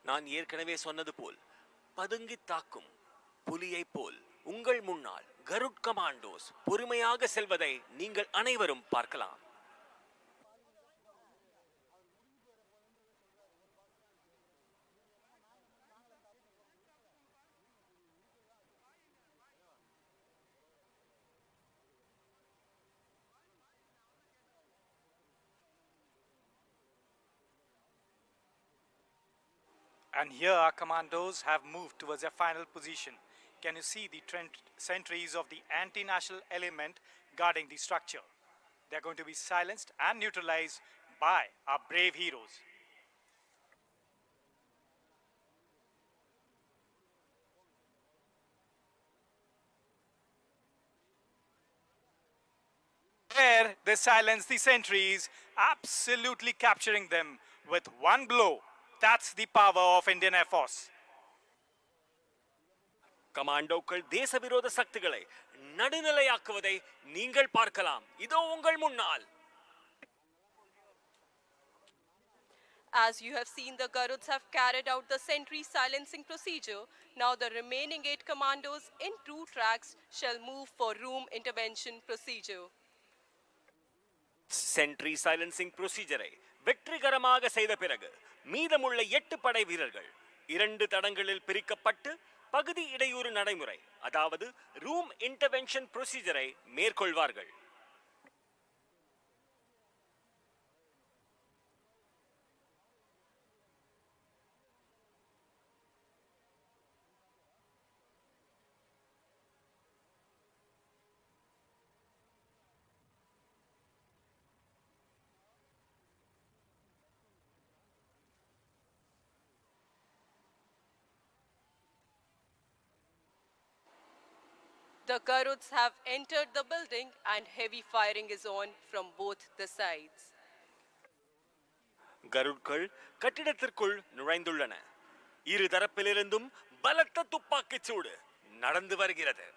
நான் ஏற்கனவே சொன்னது போல் பதுங்கி தாக்கும் புலியை போல் உங்கள் முன்னால் கருட் கமாண்டோஸ் பொறுமையாக செல்வதை நீங்கள் அனைவரும் பார்க்கலாம். And here our commandos have moved towards their final position. Can you see the sentries of the anti-national element guarding the structure? They are going to be silenced and neutralized by our brave heroes. There they silence the sentries, absolutely capturing them with one blow. That's the power of Indian Air Force. கமாண்டோக்கள் தேசவிரோத சக்திகளை நடுநிலையாக்குவதை நீங்கள் பார்க்கலாம். இதோ உங்கள் முன்னால். As you have seen, the Garuds have carried out the sentry silencing procedure. Now the remaining 8 commandos in 2 tracks shall move for room intervention procedure. Sentry silencing ப்ரொசீஜரை வெற்றிகரமாக செய்த பிறகு மீதமுள்ள 8 படை வீரர்கள் 2 தடங்களில் பிரிக்கப்பட்டு பகுதி இடையூறு நடைமுறை, அதாவது ரூம் இன்டர்வென்ஷன் ப்ரொசீஜரை மேற்கொள்வார்கள். The Garuds have entered the building and heavy firing is on from both the sides. கருட்கள் கட்டிடத்திற்குள் நுழைந்துள்ளன. இரு தரப்பிலிருந்தும் பலத்த துப்பாக்கிச் சூடு நடந்து வருகிறது.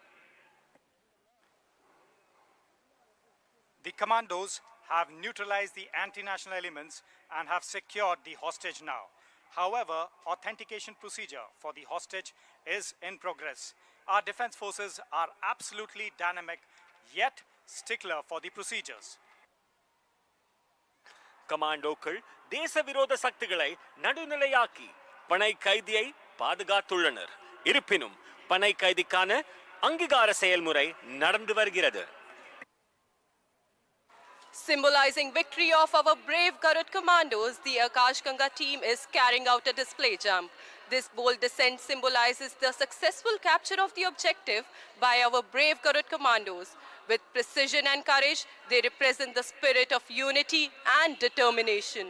The commandos have neutralized the anti-national elements and have secured the hostage now. However, authentication procedure for the hostage is in progress. Our defense forces are absolutely dynamic, yet stickler for the procedures. கமாண்டோக்கள் தேசவிரோத சக்திகளை நடுநிலையாக்கி பனை கைதியை பாதுகாத்துள்ளனர். இருப்பினும் பனை கைதிக்கான அங்கீகார செயல்முறை நடந்து வருகிறது. Symbolizing victory of our brave Garud commandos, the Akash Ganga team is carrying out a display jump. This bold descent symbolizes the successful capture of the objective by our brave Garud commandos. With precision and courage, they represent the spirit of unity and determination.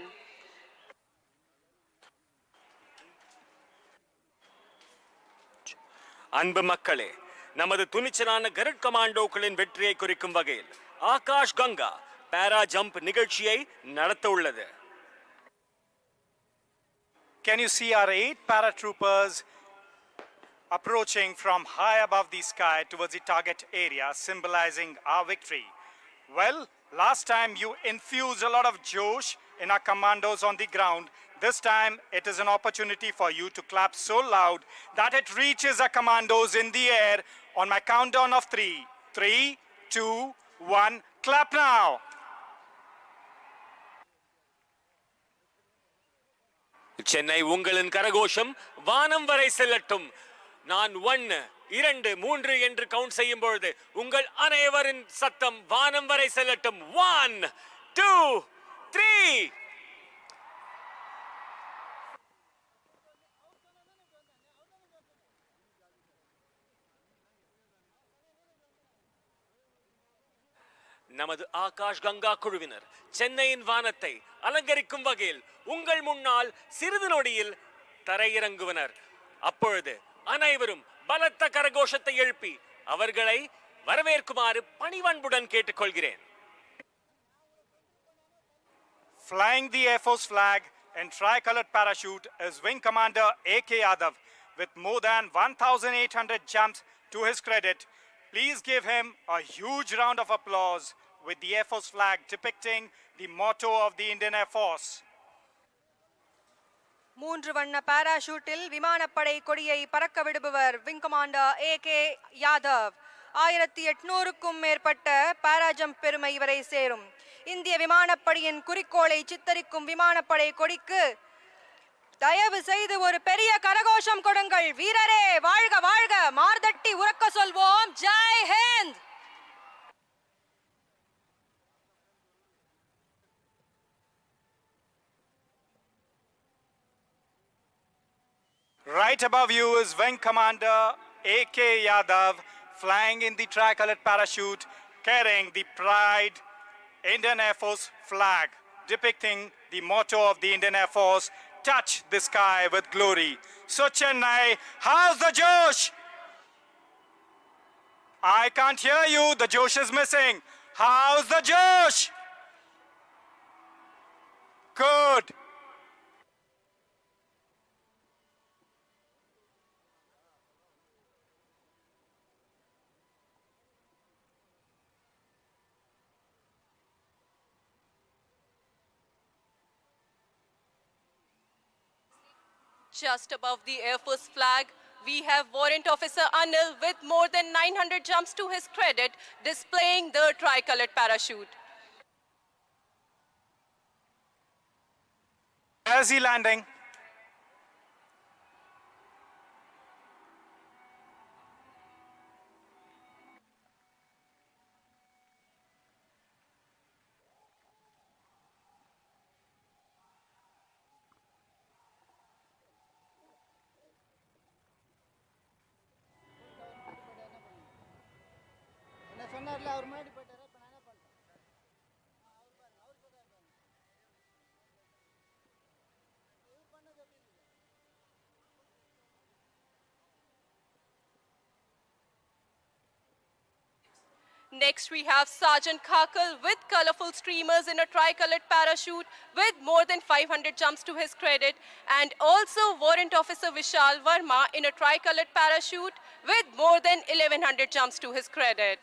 அன்பு மக்களே, நமது துணிச்சலான கருட் கமாண்டோக்களின் வெற்றியை குறிக்கும் வகையில் ஆகாஷ் கங்கா பாரா jump நிகழ்ச்சியை நடத்த உள்ளது. Can you see our 8 paratroopers approaching from high above the sky towards the target area, symbolizing our victory? Well, last time you infused a lot of josh in our commandos on the ground. This time it is an opportunity for you to clap so loud that it reaches our commandos in the air on my countdown of 3. 3, 2, 1, clap now! Chennai உங்களின் கரகோஷம் வானம் வரை செல்லட்டும். நான் 1, 2, 3 என்று count செய்யும் பொழுது உங்கள் அனைவரின் சத்தம் வானம் வரை செல்லட்டும். 1, 2, 3. நமது ஆகாஷ் கங்கா குழுவினர் சென்னையின் வானத்தை அலங்கரிக்கும் வகையில் உங்கள் முன்னால் சிறிது நொடியில் தரையிறங்குவனர். அப்பொழுது அனைவரும் பலத்த கரகோஷத்தை எழுப்பி அவர்களை வரவேற்குமாறு பணிவன்புடன் கேட்டுக்கொள்கிறேன். Flying the Air Force flag and tricolored parachute is Wing Commander A.K. Yadav with more than 1,800 jumps to his credit. Please give him a huge round of applause with the Air Force flag depicting the motto of the Indian Air Force. மூன்று வண்ண பாராஷூட்டில் விமானப்படை கொடியை பறக்க விடுபவர் wing commander AK Yadav. 1800க்கும் மேற்பட்ட பாராஜம்ப் பெருமை இவரை சேரும். இந்திய விமானப்படையின் குறிக்கோளை சித்தரிக்கும் விமானப்படை கொடிக்கு தயவு செய்து ஒரு பெரிய கரகோஷம் கொடுங்கள். வீரரே வாழ்க வாழ்க, மார்தட்டி உறக்க சொல்வோம் Jai Hind. Right above you is Wing Commander AK Yadav flying in the tricolored parachute carrying the Pride Indian Air Force flag depicting the motto of the Indian Air Force, touch the sky with glory. So Chennai, how's the Josh? I can't hear you, the Josh is missing. How's the Josh? Good. Just above the Air Force flag, we have Warrant Officer Anil with more than 900 jumps to his credit, displaying the tricolored parachute. Where's he landing? Next, we have Sergeant Khakal with colorful streamers in a tricolored parachute with more than 500 jumps to his credit, and also Warrant Officer Vishal Verma in a tricolored parachute with more than 1100 jumps to his credit.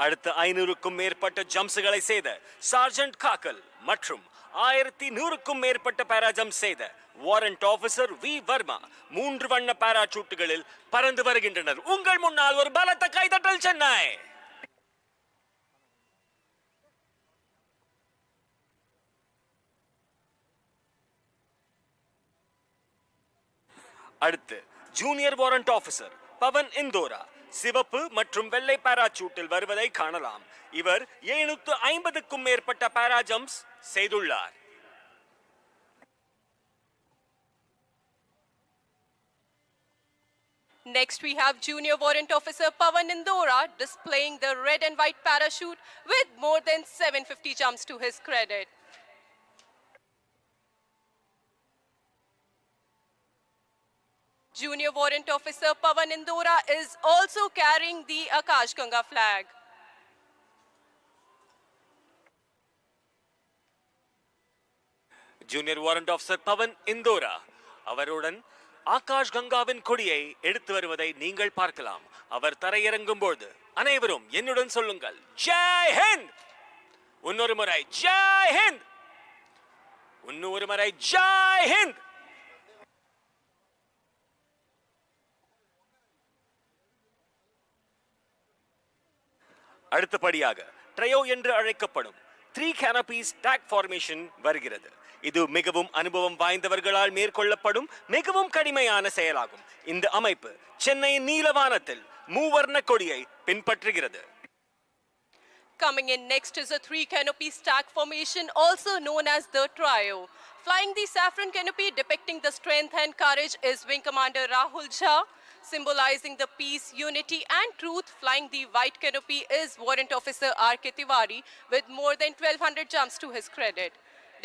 அடுத்த 500க்கும் மேற்பட்ட ஜம்ப்ஸ்களை செய்த sergeant Gaggal மற்றும் 1100க்கும் மேற்பட்ட பாராஜம்ப் செய்த warrant officer we Verma 3 வண்ண பாராசூட்டுகளில் பறந்து வருகின்றனர். உங்கள் முன்னால் ஒரு பலத்த கைதட்டல் சென்னை. அடுத்து ஜூனியர் வாரண்ட் ஆபீசர் பவன் இந்தோரா சிவப்பு மற்றும் வெள்ளை பாராசூட்டில் வருவதை காணலாம். இவர் 750க்கும் மேற்பட்ட பாராஜம்ப்ஸ் செய்துள்ளார். Next, we have Junior Warrant Officer Pavan Indora displaying the red and white parachute with more than 750 jumps to his credit. Junior Warrant Officer Pavan Indora is also carrying the Akash Ganga flag. Junior warrant officer Pawan Indora அவருடன் ஆகாஷ் கங்காவின் கொடியை எடுத்து வருவதை நீங்கள் பார்க்கலாம். அவர் தரையிறங்கும் போது அனைவரும் என்னுடன் சொல்லுங்கள் ஜெய் ஹிந்த். இன்னொரு முறை ஜெய் ஹிந்த். இன்னொரு முறை ஜெய் ஹிந்த். அடுத்தபடியாக ட்ரையோ என்று அழைக்கப்படும் 3 canopies stack formation வருகிறது. இது மிகவும் அனுபவம் வாய்ந்தவர்களால் மேற்கொள்ளப்படும் மிகவும் கடிமையான செயலாகும். இந்த அமைப்பு சென்னையின் நீலவானத்தில் மூவர்ண கொடியை பின்பற்றுகிறது. Coming in next is a 3 canopy stack formation, also known as the trio. Flying the saffron canopy depicting the strength and courage is Wing Commander Rahul Jha. Symbolizing the peace, unity and truth, flying the white canopy is Warrant Officer R.K. Tiwari with more than 1200 jumps to his credit.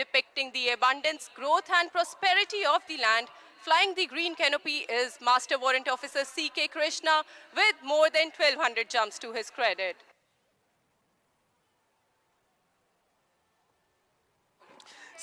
Depicting the abundance, growth and prosperity of the land, flying the green canopy is Master Warrant Officer C.K. Krishna with more than 1200 jumps to his credit.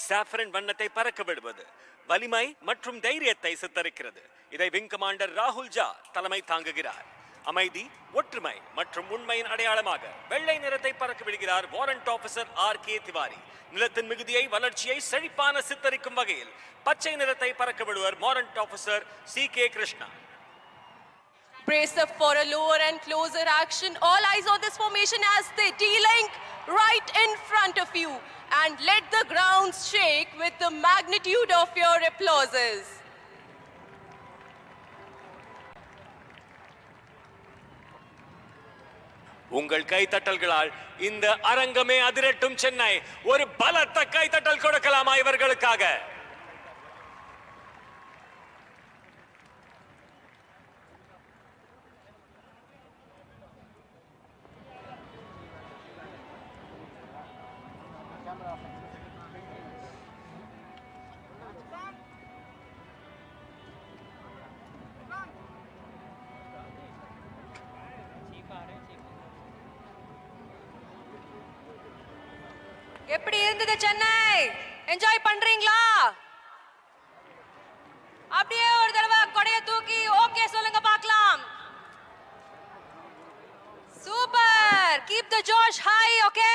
Saffron வண்ணத்தை பறக்க விடுவது வலிமை மற்றும் தைரியத்தை சித்தரிக்கிறது. இதை wing commander ராகுல் ஜா தலைமை தாங்குகிறார். அமைதி, ஒற்றுமை மற்றும் உண்மையின் அடையாளமாக வெள்ளை நிறத்தை பறக்க விடுகிறார் வாரண்ட் ஆபீசர் R.K. திவாரி. நிலத்தின் மிகுதியை வளர்ச்சியை செழிப்பான சித்தரிக்கும் வகையில் பச்சை நிறத்தை பறக்க விடுவர் warrant officer CK Krishna. Brace up for a lower and closer action. All eyes on this formation as they D-link right in front of you. And let the ground shake with the magnitude of your applauses. உங்கள் கைத்தட்டல்களால் இந்த அரங்கமே அதிரட்டும். சென்னை ஒரு பலத்த கைத்தட்டல் கொடுக்கலாமா இவர்களுக்காக? எப்படி இருந்தது Chennai? Enjoy பண்றீங்களா? அப்படியே ஒரு தடவை கொடைய தூக்கி ஓகே சொல்லுங்க பார்க்கலாம். Super. Keep the Josh high. Okay.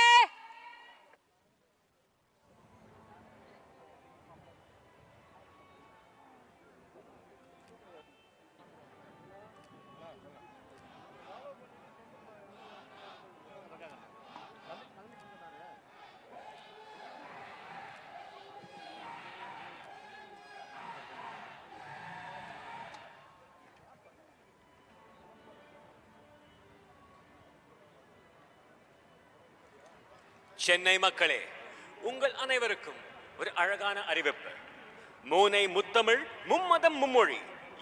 Chennai மக்களே, உங்கள் அனைவருக்கும் ஒரு அழகான அறிவிப்பு. மூனை முத்தமிழ் மும்மதம் மும்மொழி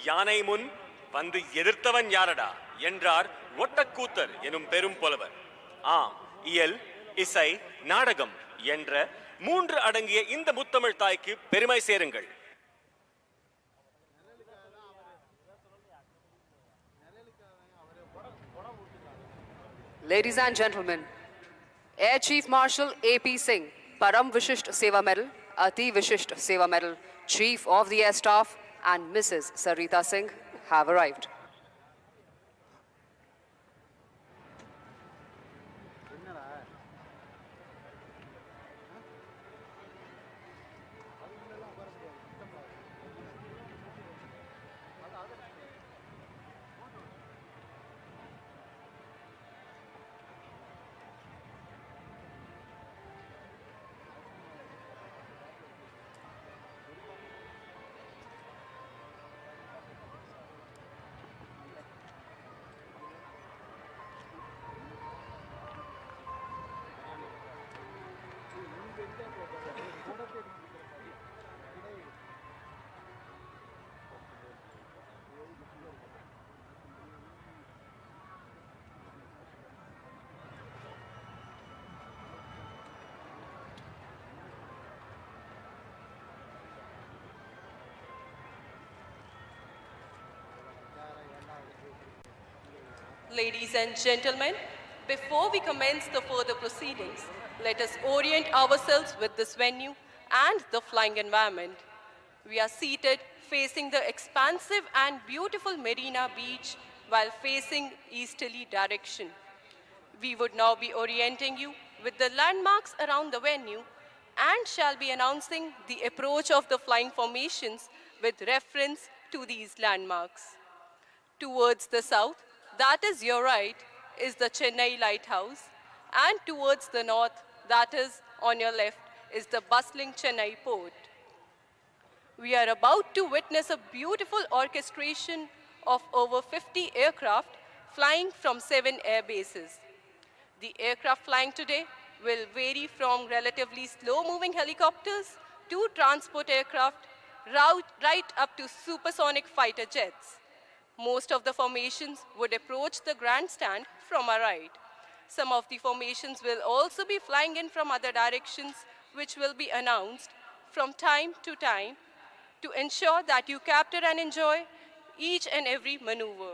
யானை முன் வந்து எதிர்த்தவன் யாரடா என்றார் ஒட்டக்கூத்தர் எனும் பெரும் புலவர். ஆம், இயல், இசை, நாடகம் என்ற 3 அடங்கிய இந்த முத்தமிழ் தாய்க்கு பெருமை சேருங்கள். Ladies and gentlemen, Air Chief Marshal AP Singh, Param Vishisht Seva Medal, Ati Vishisht Seva Medal, Chief of the Air Staff and Mrs. Sarita Singh have arrived. Ladies and gentlemen, before we commence the further proceedings, let us orient ourselves with this venue and the flying environment. We are seated facing the expansive and beautiful Marina beach while facing easterly direction. We would now be orienting you with the landmarks around the venue and shall be announcing the approach of the flying formations with reference to these landmarks. Towards the south, that is your right, is the Chenai lighthouse, and towards the north, that is on your left, is the bustling Chenai port. We are about to witness a beautiful orchestration of over 50 aircraft flying from 7 air bases. The aircraft flying today will vary from relatively slow-moving helicopters to transport aircraft, right up to supersonic fighter jets. Most of the formations would approach the grandstand from our right. Some of the formations will also be flying in from other directions, which will be announced from time to time to ensure that you capture and enjoy each and every maneuver.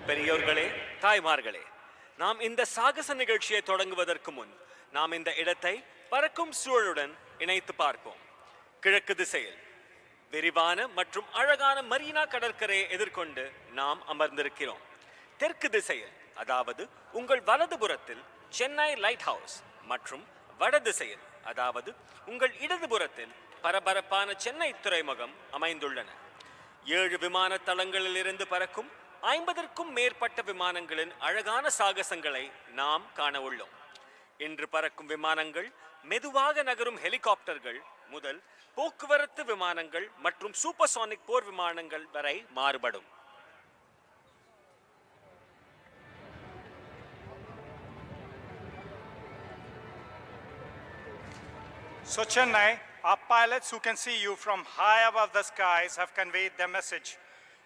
பெரியோர்களே, தாய்மார்களே, நாம் இந்த சாகச நிகழ்ச்சியை தொடங்குவதற்கு முன் நாம் இந்த இடத்தை பறக்கும் சூழலுடன் இணைத்து பார்ப்போம். கிழக்கு திசையில் விரிவான மற்றும் அழகான மரீனா கடற்கரையை எதிர்கொண்டு நாம் அமர்ந்திருக்கிறோம். தெற்கு திசையில், அதாவது உங்கள் வலதுபுறத்தில் சென்னை லைட் ஹவுஸ் மற்றும் வட திசையில், அதாவது உங்கள் இடதுபுறத்தில் பரபரப்பான சென்னை துறைமுகம் அமைந்துள்ளன. 7 விமான தளங்களிலிருந்து பறக்கும் 50க்கும் மேற்பட்ட விமானங்களின் அழகான சாகசங்களை நாம் காண உள்ளோம். இன்று பறக்கும் விமானங்கள் மெதுவாக நகரும் ஹெலிகாப்டர்கள் முதல் போக்குவரத்து விமானங்கள் மற்றும் சூப்பர்சானிக் போர் விமானங்கள் வரை மாறுபடும். So Chennai, our pilots who can see you from high above the skies have conveyed their message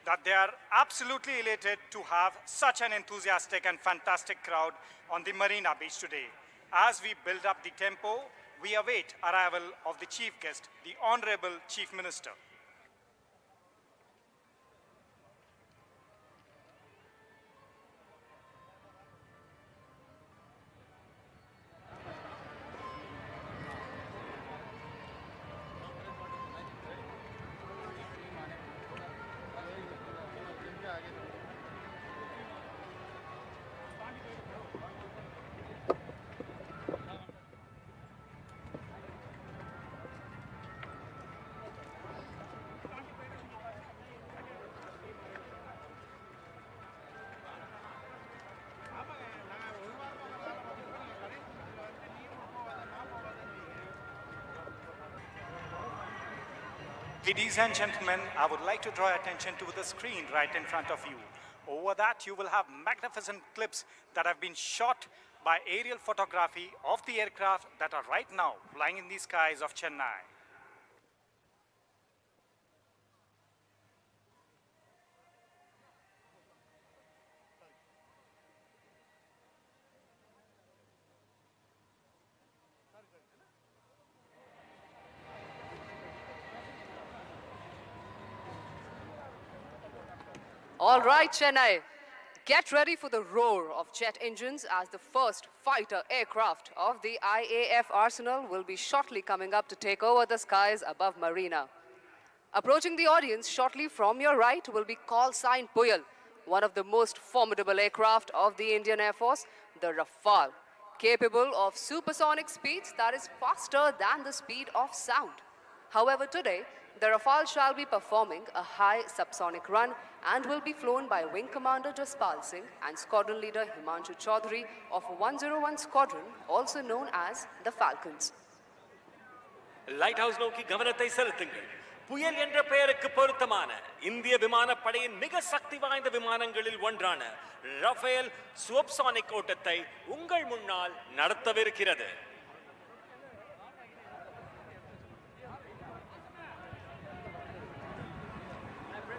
that they are absolutely elated to have such an enthusiastic and fantastic crowd on the Marina beach today. As we build up the tempo, we await arrival of the chief guest, the Honorable Chief Minister. Ladies and gentlemen, I would like to draw your attention to the screen right in front of you. Over that, you will have magnificent clips that have been shot by aerial photography of the aircraft that are right now flying in the skies of Chennai. All right, Chennai. Get ready for the roar of jet engines as the first fighter aircraft of the IAF arsenal will be shortly coming up to take over the skies above Marina. Approaching the audience shortly from your right will be call sign Puyal, one of the most formidable aircraft of the Indian Air Force, the Rafal, capable of supersonic speeds that is faster than the speed of sound. However, today, the Rafale shall be performing a high subsonic run and will be flown by Wing Commander Jaspal Singh and Squadron Leader Himanshu Chaudhary of 101 Squadron, also known as the Falcons. Light house நோக்கி கவனத்தை செலுத்துங்கள். புயல் என்ற பெயருக்கு பொருத்தமான இந்திய விமானப்படையின் மிக சக்தி வாய்ந்த விமானங்களில் ஒன்றான ரஃபேல் சூப்பர்சானிக் ஓட்டத்தை உங்கள் முன்னால் நடத்தவிருக்கிறது.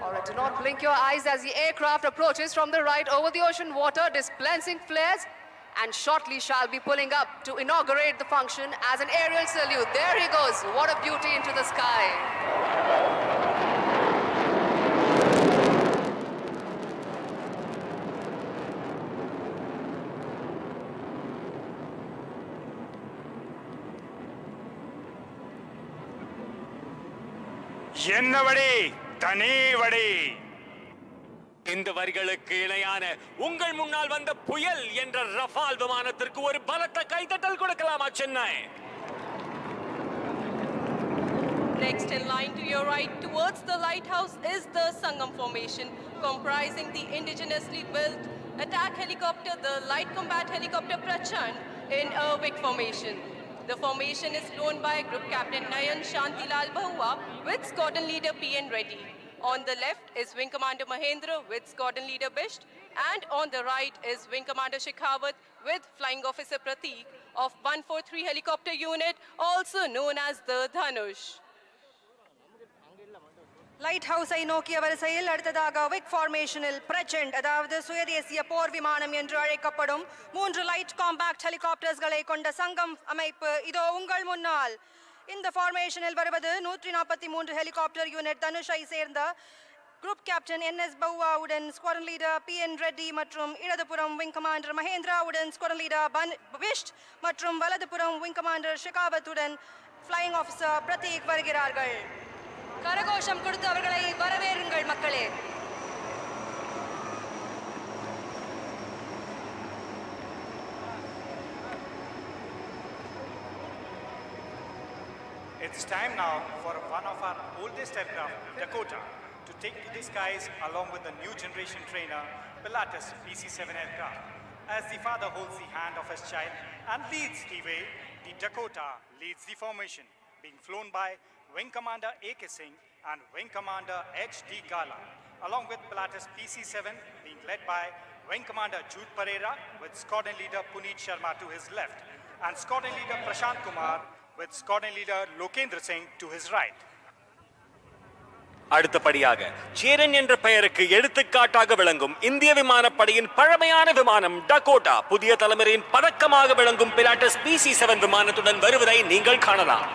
All right, do not blink your eyes as the aircraft approaches from the right over the ocean water, dispensing flares, and shortly shall be pulling up to inaugurate the function as an aerial salute. There he goes. What a beauty into the sky. என்னவடி தனிவடி. இந்த வரிகளுக்கு இணையான உங்கள் முன்னால் வந்த புயல் என்ற Rafael விமானத்திற்கு ஒரு பலத்த கைதட்டல் கொடுக்கலாமா Chennai? Next in line to your right towards the lighthouse is the Sangam formation, comprising the indigenously built attack helicopter, the light combat helicopter Prachand in a Vic formation. The formation is flown by Group Captain Nayan Shantilal Bahua with Squadron Leader P.N. Reddy. On the left is Wing Commander Mahendra with Squadron Leader Bisht, and on the right is Wing Commander Shekhawat with Flying Officer Prateek of 143 Helicopter Unit, also known as the Dhanush. லைட் ஹவுஸை நோக்கிய வரிசையில் அடுத்ததாக விக் ஃபார்மேஷனில் பிரச்சண்ட், அதாவது சுயதேசிய போர் விமானம் என்று அழைக்கப்படும் 3 light compact ஹெலிகாப்டர்ஸ்களை கொண்ட சங்கம் அமைப்பு இதோ உங்கள் முன்னால். இந்த ஃபார்மேஷனில் வருவது 143 ஹெலிகாப்டர் யூனிட் தனுஷை சேர்ந்த குரூப் கேப்டன் என்.எஸ். பவுவாவுடன் ஸ்குவாட்ரன் லீடர் பி.என். ரெட்டி மற்றும் இடதுபுறம் விங் கமாண்டர் மகேந்திராவுடன் ஸ்குவாட்ரன் லீடர் பிஷ்ட் மற்றும் வலதுபுறம் விங் கமாண்டர் ஷெகாவத்துடன் ஃப்ளையிங் ஆஃபீஸர் பிரதீக் வருகிறார்கள். கரகோஷம் கொடுத்து அவர்களை வரவேறுங்கள் மக்களே. It's time now for one of our oldest aircraft, Dakota, to take to the skies along with the new generation trainer, Pilatus PC-7 aircraft. As the father holds the hand of his child and leads the way, the Dakota leads the formation, being flown by Wing Commander A.K. Singh and Wing Commander H.D. Gala, along with Pilatus PC-7 being led by Wing Commander Jude Pereira with Squadron Leader Puneet Sharma to his left and Squadron Leader Prashant Kumar with Squadron Leader Lokendra Singh to his right. அடுத்தபடியாக சேரன் என்ற பெயருக்கு எடுத்துக்காட்டாக விளங்கும் இந்திய விமானப்படையின் பழமையான விமானம் Dakota புதிய தலைமுறையின் பதக்கமாக விளங்கும் பிலாட்டஸ் PC-7 விமானத்துடன் வருவதை நீங்கள் காணலாம்.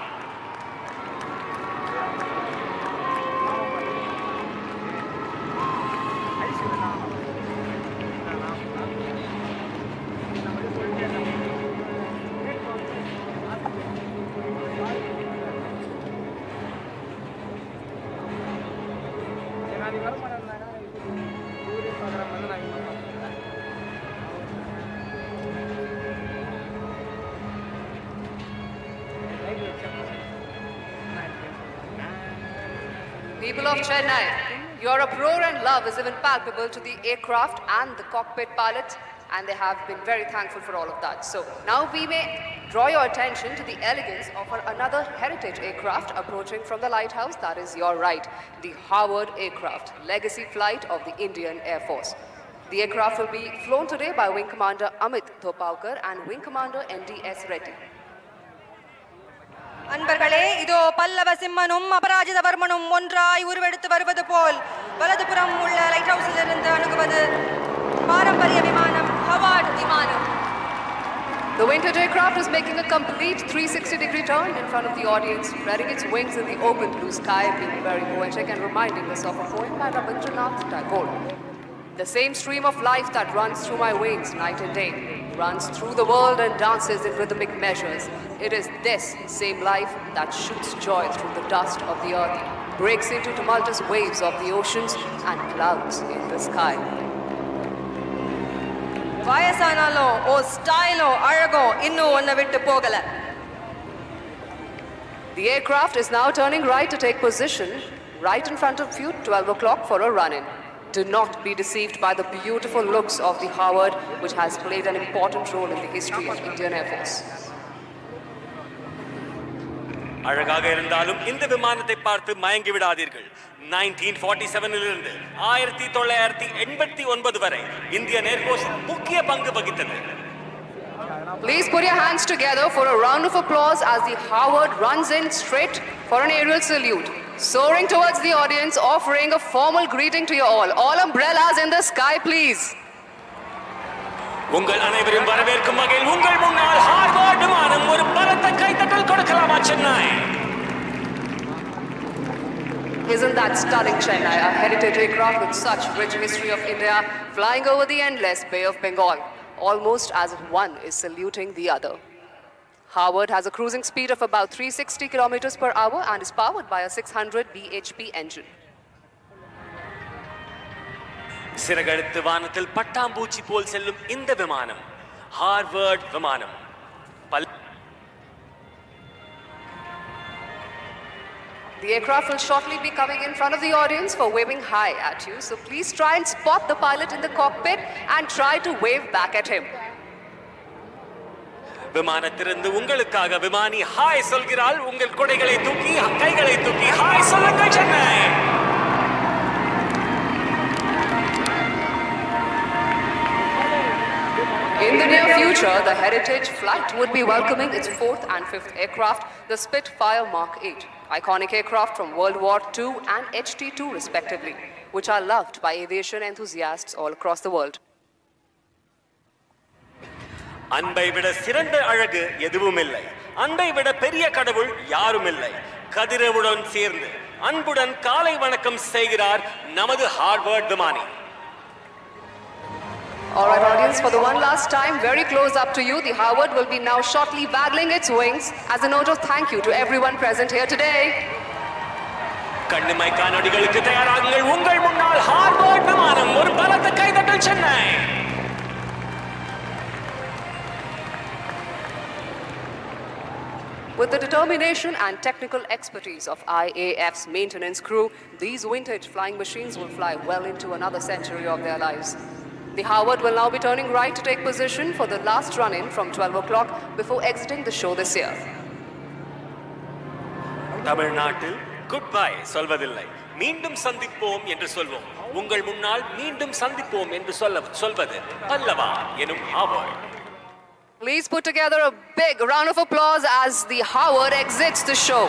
People of Chennai, your uproar and love is even palpable to the aircraft and the cockpit pilots, and they have been very thankful for all of that. So now we may draw your attention to the elegance of another heritage aircraft approaching from the lighthouse. That is your right, the Howard aircraft, legacy flight of the Indian Air Force. The aircraft will be flown today by Wing Commander Amit Thopaukar and Wing Commander NDS Reddy. அன்பர்களே, இதோ பல்லவ சிம்மனும் அபராஜிதவர்மனும் ஒன்றாய் உருவெடுத்து வருவது போல் வலதுபுறம் உள்ள light ஹவுஸில் இருந்து அணுகுவது பாரம்பரிய விமானம் ஹவார்ட் விமானம். The vintage aircraft is making a complete 360-degree turn in front of the audience, spreading its wings in the open blue sky, being very poetic and reminding us of a poem by Rabindranath Tagore. The same stream of life that runs through my veins night and day, runs through the world and dances in rhythmic measures. It is this same life that shoots joy through the dust of the earth, breaks into tumultuous waves of the oceans and clouds in the sky. வயசானாலும் ஓ ஸ்டைலோ அழகோ இன்னும் ஒன்ன விட்டு போகல. The aircraft is now turning right to take position right in front of you, 12 o'clock for a run-in. Do not be deceived by the beautiful looks of the Howard, which has played an important role in the history of Indian Air Force. அழகாக இருந்தாலும் இந்த விமானத்தை பார்த்து மயங்கி விடாதீர்கள். 1947 இலிருந்து 1989 வரை Indian air force முக்கிய பங்கு வகித்தது. Please put your hands together for a round of applause as the Howard runs in straight for an aerial salute, soaring towards the audience, offering a formal greeting to you all. All umbrellas in the sky, please. உங்கள் அனைவரும் வரவேற்கும் வகையில் உங்கள் முன்னால் Harvard விமானம் ஒரு பலத்த கைத்தட்டல் கொடுக்கலாமா Chennai? Isn't that stunning, Chenai? A heritage aircraft with such rich history of India, flying over the endless Bay of Bengal, almost as if one is saluting the other. Howard has a cruising speed of about 360 kilometers per hour and is powered by a 600 bhp engine. சிறகெடுத்து வானத்தில் பட்டாம்பூச்சி போல் செல்லும் இந்த விமானம் Harvard விமானம். The aircraft will shortly be coming in front of the audience for waving hi at you. So please try and spot the pilot in the cockpit and try to wave back at him. விமானத்திலிருந்து உங்களுக்காக விமானி hi சொல்கிறாள். உங்கள் கொடைகளை தூக்கி கைகளை தூக்கி hi சொல்லுங்கள் Chennai. In the near future, the Heritage Flight would be welcoming its 4th and 5th aircraft, the Spitfire Mark 8, iconic aircraft from World War II and HT-2 respectively, which are loved by aviation enthusiasts all across the world. அன்பை விட சிறந்த அழகு எதுவும் இல்லை. அன்பை விட பெரிய கடவுள் யாரும் இல்லை. கதிரவுடன் சேர்ந்து அன்புடன் காலை வணக்கம் செய்கிறார் நமது ஹார்வர்ட் விமானி. All right, audience, for the one last time, very close up to you, the Howard will be now shortly waggling its wings as a note of thank you to everyone present here today. கண்ணிமை காணொளிகளுக்கு தயாராகுங்கள். உங்கள் முன்னால் Harvard விமானம். ஒரு பலத்த கைதட்டல் Chennai. With the determination and technical expertise of IAF's maintenance crew, these vintage flying machines will fly well into another century of their lives. The Howard will now be turning right to take position for the last run-in from 12 o'clock before exiting the show this year. தமிழ்நாட்டில் good bye சொல்வதில்லை, மீண்டும் சந்திப்போம் என்று சொல்வோம். உங்கள் முன்னால் மீண்டும் சந்திப்போம் என்று சொல்வது அல்லவா எனும் Harvard. Please put together a big round of applause as the Howard exits the show.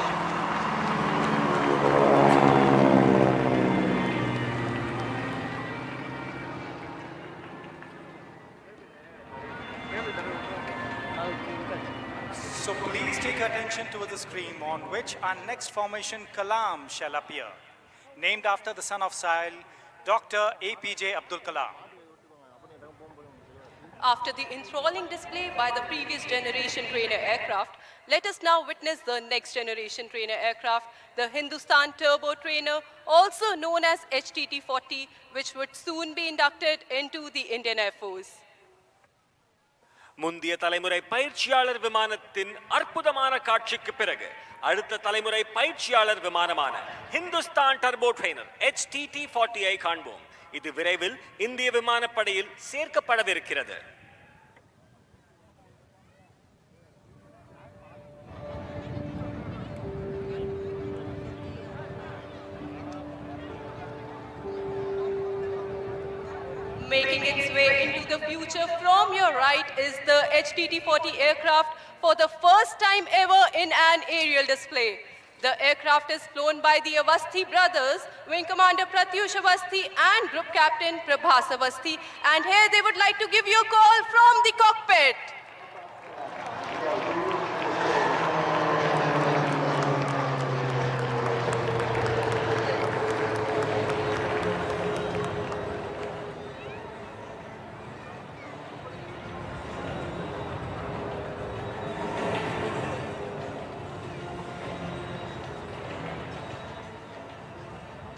So please take attention to the screen on which our next formation Kalam shall appear. Named after the son of Sahil, Dr. APJ Abdul Kalam. After the enthralling display by the previous generation trainer aircraft, let us now witness the next generation trainer aircraft, the Hindustan Turbo Trainer, also known as HTT-40, which would soon be inducted into the Indian Air Force. முந்தைய தலைமுறை பயிற்சியாளர் விமானத்தின் அற்புதமான காட்சிக்கு பிறகு அடுத்த தலைமுறை பயிற்சியாளர் விமானமான ஹிந்துஸ்தான் டர்போ ட்ரெய்னர் HTT-40 ஐ காண்போம். இது விரைவில் இந்திய விமானப்படையில் சேர்க்கப்படவிருக்கிறது. Making its way into the future from your right is the HTT-40 aircraft for the first time ever in an aerial display. The aircraft is flown by the Avasthi brothers, Wing Commander Pratyush Avasthi and Group Captain Prabhas Avasthi. And here they would like to give you a call from the cockpit.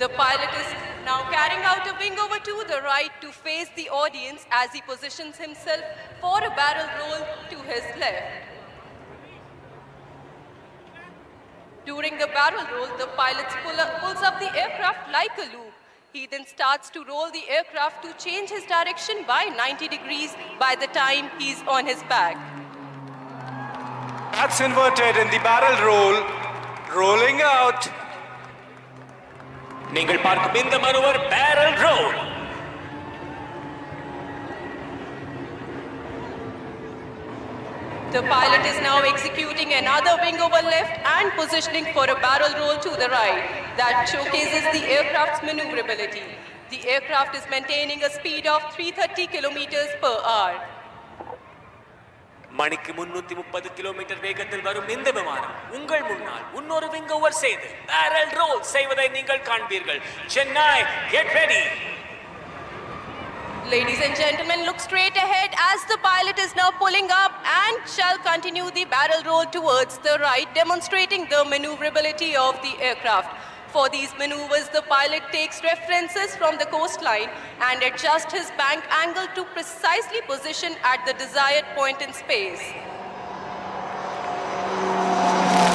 The pilot is now carrying out a wing over to the right to face the audience as he positions himself for a barrel roll to his left. During the barrel roll, the pilot pulls up the aircraft like a loop. He then starts to roll the aircraft to change his direction by 90 degrees by the time he's on his back. That's inverted in the barrel roll, rolling out. நீங்கள் பார்க்கும் இந்த maneuver barrel roll. The pilot is now executing another wing over left and positioning for a barrel roll to the right. That showcases the aircraft's maneuverability. The aircraft is maintaining a speed of 330 kilometers per hour. மணிக்கு 330 kilometre வேகத்தில் வரும் இந்த விமானம் உங்கள் முன்னால் இன்னொரு wing over செய்து barrel role செய்வதை நீங்கள் காண்பீர்கள். Chennai, get ready. Ladies and gentlemen, look straight ahead as the pilot is now pulling up and shall continue the barrel roll towards the right, demonstrating the maneuverability of the aircraft. For these maneuvers, the pilot takes references from the coastline and adjusts his bank angle to precisely position at the desired point in space.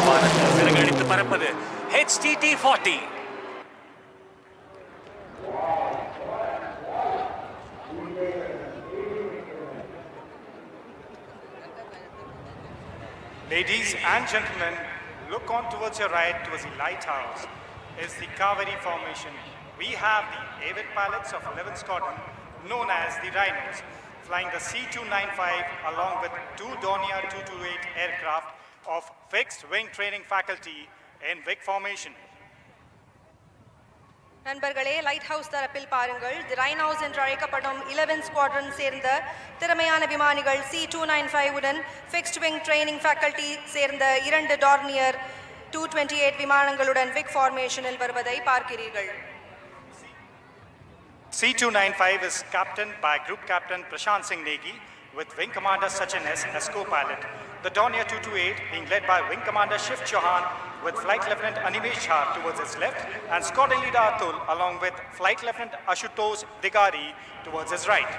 வானத்தில் சிறகடித்து பறப்பது HTT-40. Ladies and gentlemen, look on towards your right towards the lighthouse is the Kaveri formation. We have the avid pilots of 11th Squadron, known as the Rhinos, flying the C-295 along with two Dornier 228 aircraft of fixed wing training faculty in Vic formation. நண்பர்களே, light house தரப்பில் பாருங்கள். தி rhinos என்று அழைக்கப்படும் 11 squadron சேர்ந்த திறமையான விமானிகள் C-295 உடன் fixed wing training faculty சேர்ந்த 2 டார்னியர் 228 விமானங்களுடன் விக் ஃபார்மேஷனில் வருவதை பார்க்கிறீர்கள். C-295 is captained by Group Captain Prashant Singh Negi with Wing Commander Sachin S as co-pilot. The Dornier 228 being led by Wing Commander Shiv Chauhan with Flight Lieutenant Animesh Jha towards his left and Squadron Leader Atul along with Flight Lieutenant Ashutosh Digari towards his right.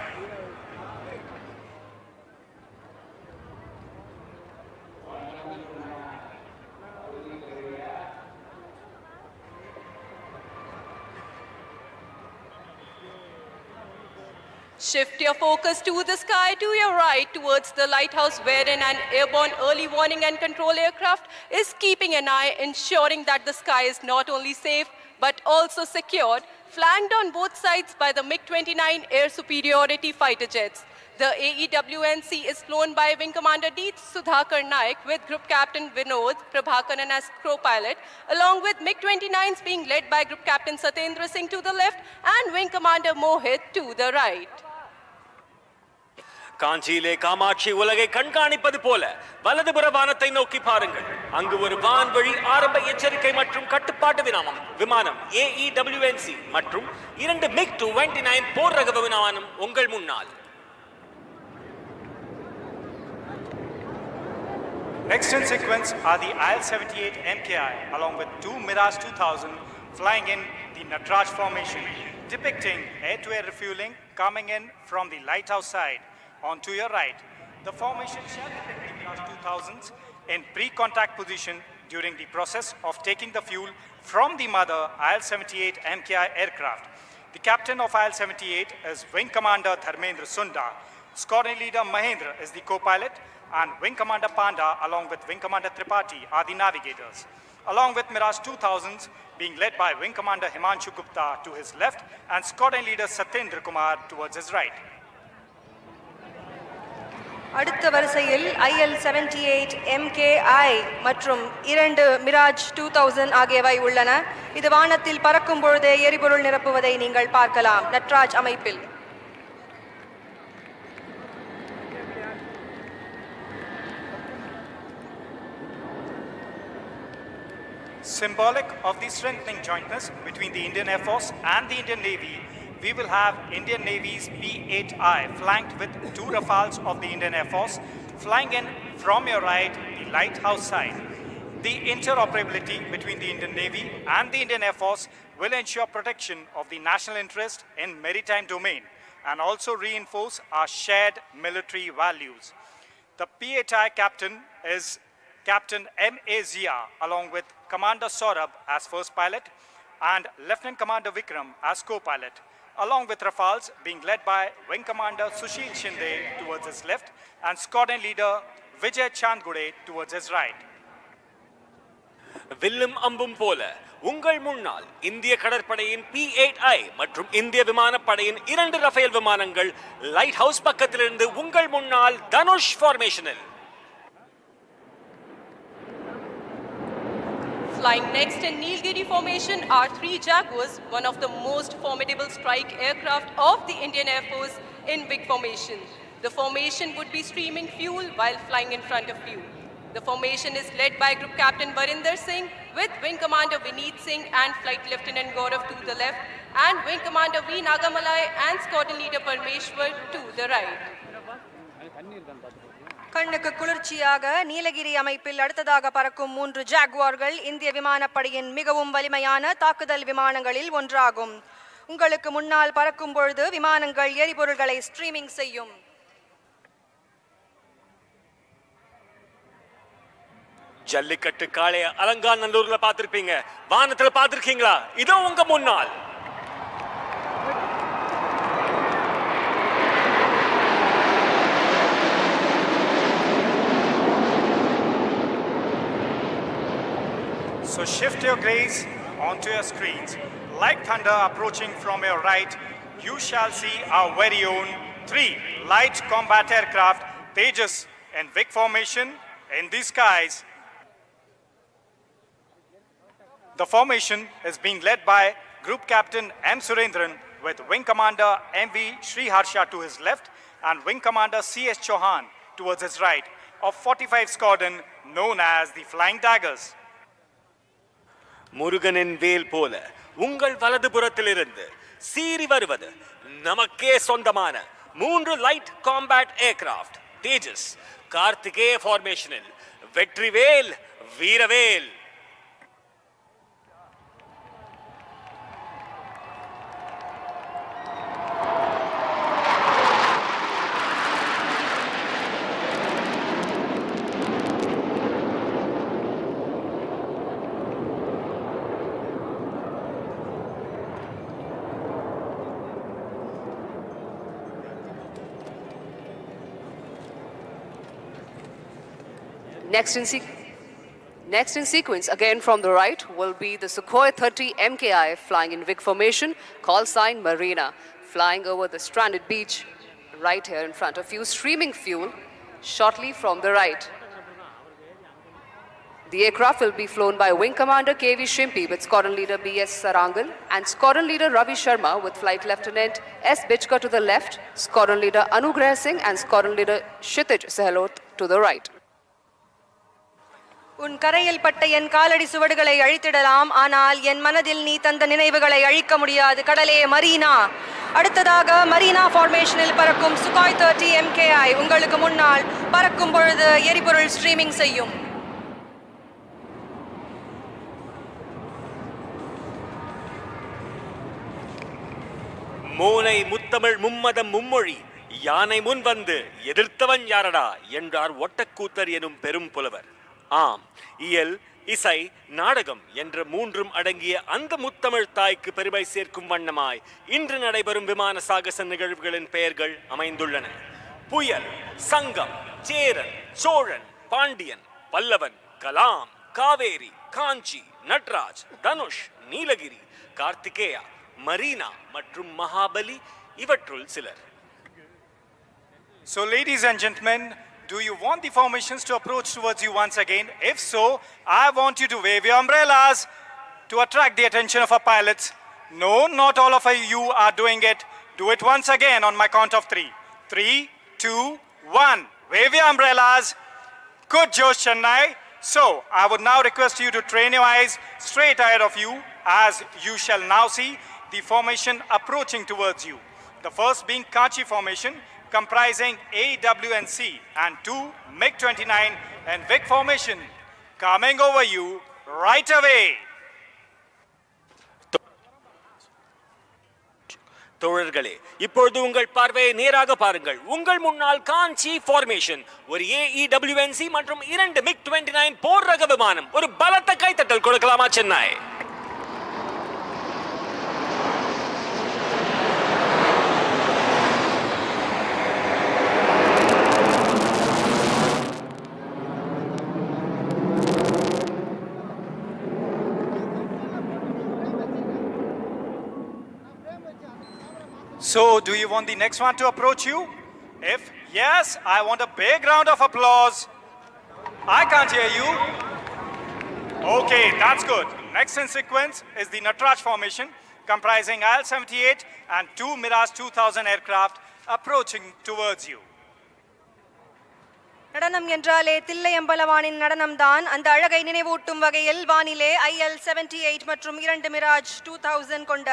Shift your focus to the sky to your right towards the lighthouse wherein an airborne early warning and control aircraft is keeping an eye, ensuring that the sky is not only safe but also secured, flanked on both sides by the MiG-29 air superiority fighter jets. The AEWNC is flown by Wing Commander D. Sudhakar Naik with Group Captain Vinod Prabhakaran as co-pilot, along with MiG-29s being led by Group Captain Satendra Singh to the left and Wing Commander Mohit to the right. காஞ்சியிலே Kamakshi உலகை கண்காணிப்பது போல வலதுபுற வானத்தை நோக்கி பாருங்கள். அங்கு ஒரு வான்வழி ஆரம்ப எச்சரிக்கை மற்றும் கட்டுப்பாட்டு விமானம் AEWNC மற்றும் 2 MiG-29 போர் ரக விமானம் உங்கள் முன்னால். Next in sequence are the IL-78 MKI along with 2 Mirage 2000 flying in the Natraj formation, depicting air-to-air refueling coming in from the lighthouse side. On to your right, the formation shall depict the Mirage 2000s in pre-contact position during the process of taking the fuel from the mother IL-78 MKI aircraft. The captain of IL-78 is Wing Commander Dharmendra Sunda. Squadron Leader Mahendra is the co-pilot and Wing Commander Panda along with Wing Commander Tripathi are the navigators. Along with Mirage 2000s being led by Wing Commander Himanshu Gupta to his left and Squadron Leader Satyendra Kumar towards his right. அடுத்த வரிசையில் IL-78 MKI மற்றும் 2 Mirage 2000 ஆகியவை உள்ளன. இது வானத்தில் பறக்கும் பொழுதே எரிபொருள் நிரப்புவதை நீங்கள் பார்க்கலாம் நட்ராஜ் அமைப்பில். Symbolic of the strengthening jointness between the Indian Air Force and the Indian Navy, we will have Indian Navy's P-8I flanked with 2 Rafals of the Indian Air Force flying in from your right, the lighthouse side. The interoperability between the Indian Navy and the Indian Air Force will ensure protection of the national interest in maritime domain and also reinforce our shared military values. The P-8I captain is Captain M.A. Zia along with Commander Saurabh as first pilot and Lieutenant Commander Vikram as co-pilot, along with Rafals being led by Wing Commander Sushil Shinde towards his left and Squadron Leader Vijay Chandgude towards his right. வில்லும் அம்பும் போல உங்கள் முன்னால் இந்திய கடற்படையின் P-8I மற்றும் இந்திய விமானப்படையின் 2 ரஃபேல் விமானங்கள் லைட் ஹவுஸ் பக்கத்திலிருந்து உங்கள் முன்னால் Dhanush ஃபார்மேஷனில். Flying next in Nilgiri formation are 3 Jaguars, one of the most formidable strike aircraft of the Indian Air Force in big formation. The formation would be streaming fuel while flying in front of you. The formation is led by Group Captain Varinder Singh with Wing Commander Vineet Singh and Flight Lieutenant Gaurav to the left and Wing Commander V. Nagamalai and Squadron Leader Parmeshwar to the right. கண்ணுக்கு குளிர்ச்சியாக நீலகிரி அமைப்பில் அடுத்ததாக பறக்கும் 3 ஜாகுவார்கள் இந்திய விமானப்படையின் மிகவும் வலிமையான தாக்குதல் விமானங்களில் ஒன்றாகும். உங்களுக்கு முன்னால் பறக்கும் பொழுது விமானங்கள் எரிபொருள்களை ஸ்ட்ரீமிங் செய்யும். ஜல்லிக்கட்டு காளைய அலங்காநல்லூர்ல பாத்திருப்பீங்க, வானத்துல பாத்திருக்கீங்களா? இதோ உங்க முன்னால். So shift your gaze onto your screens. Like thunder approaching from your right, you shall see our very own 3 light combat aircraft Tejas in big formation in the skies. The formation is being led by Group Captain M. Surendran with Wing Commander M.V. Sriharsha to his left and Wing Commander C.S. Chauhan towards his right of 45 Squadron known as the Flying Daggers. முருகனின் வேல் போல உங்கள் வலதுபுறத்திலிருந்து சீறி வருவது நமக்கே சொந்தமான 3 light combat aircraft தேஜஸ் கார்த்திகேய ஃபார்மேஷனில் வெற்றிவேல் வீரவேல். Next in sequence, again from the right, will be the Sukhoi 30 MKI flying in VIC formation, call sign Marina, flying over the stranded beach right here in front of you, streaming fuel shortly from the right. The aircraft will be flown by Wing Commander KV Shimpi with Squadron Leader BS Sarangan and Squadron Leader Ravi Sharma with Flight Lieutenant S. Bichka to the left, Squadron Leader Anugrah Singh and Squadron Leader Kshitij Sehlot to the right. உன் கரையில் பட்ட என் காலடி சுவடுகளை அழித்திடலாம் ஆனால் என் மனதில் நீ தந்த நினைவுகளை அழிக்க முடியாது கடலே மரீனா அடுத்ததாக மரீனா ஃபார்மேஷனில் பறக்கும் சுகாய் 30 MKI உங்களுக்கு முன்னால் பறக்கும் பொழுது எரிபொருள் ஸ்ட்ரீமிங் செய்யும் மோனை முத்தமிழ் மும்மதம் மும்மொழி யானை முன் வந்து எதிர்த்தவன் யாரடா என்றார் ஒட்டக்கூத்தர் எனும் பெரும் புலவர். ஆம், இயல், இசை, நாடகம் என்ற மூன்றும் அடங்கிய அந்த முத்தமிழ் தாய்க்கு பெருமை சேர்க்கும் வண்ணமாய் இன்று நடைபெறும் விமான சாகச நிகழ்வுகளின் பெயர்கள் அமைந்துள்ளன. புயல், சங்கம், சேரன், சோழன், பாண்டியன், பல்லவன், கலாம், காவேரி, காஞ்சி, நட்ராஜ், தனுஷ், நீலகிரி, கார்த்திகேயா, மரீனா மற்றும் மகாபலி இவற்றுள் சிலர். So ladies and gentlemen, do you want the formations to approach towards you once again? If so, I want you to wave your umbrellas to attract the attention of our pilots. No, not all of you are doing it. Do it once again on my count of 3. 3, 2, 1. Wave your umbrellas. Good Josh, Chenai. So, I would now request you to train your eyes straight ahead of you as you shall now see the formation approaching towards you. The first being Kachi formation, comprising A, W and C, and 2 MiG-29 and VIC formation coming over you right away. தோழர்களே, இப்பொழுது உங்கள் பார்வையை நேராக பாருங்கள். உங்கள் முன்னால் காஞ்சி formation, ஒரு AEWNC மற்றும் 2 MiG-29 போர் ரக விமானம். ஒரு பலத்த கைத்தட்டல் கொடுக்கலாமா Chennai? So, do you want the next one to approach you? If yes, I want a big round of applause. I can't hear you. Okay, that's good. Next in sequence is the Natraj formation, comprising IL-78 and 2 Mirage 2000 aircraft approaching towards you. நடனம் என்றாலே தில்லையம்பலவானின் நடனம்தான் அந்த அழகை நினைவூட்டும் வகையில் வானிலே IL-78 மற்றும் 2 Mirage 2000 கொண்ட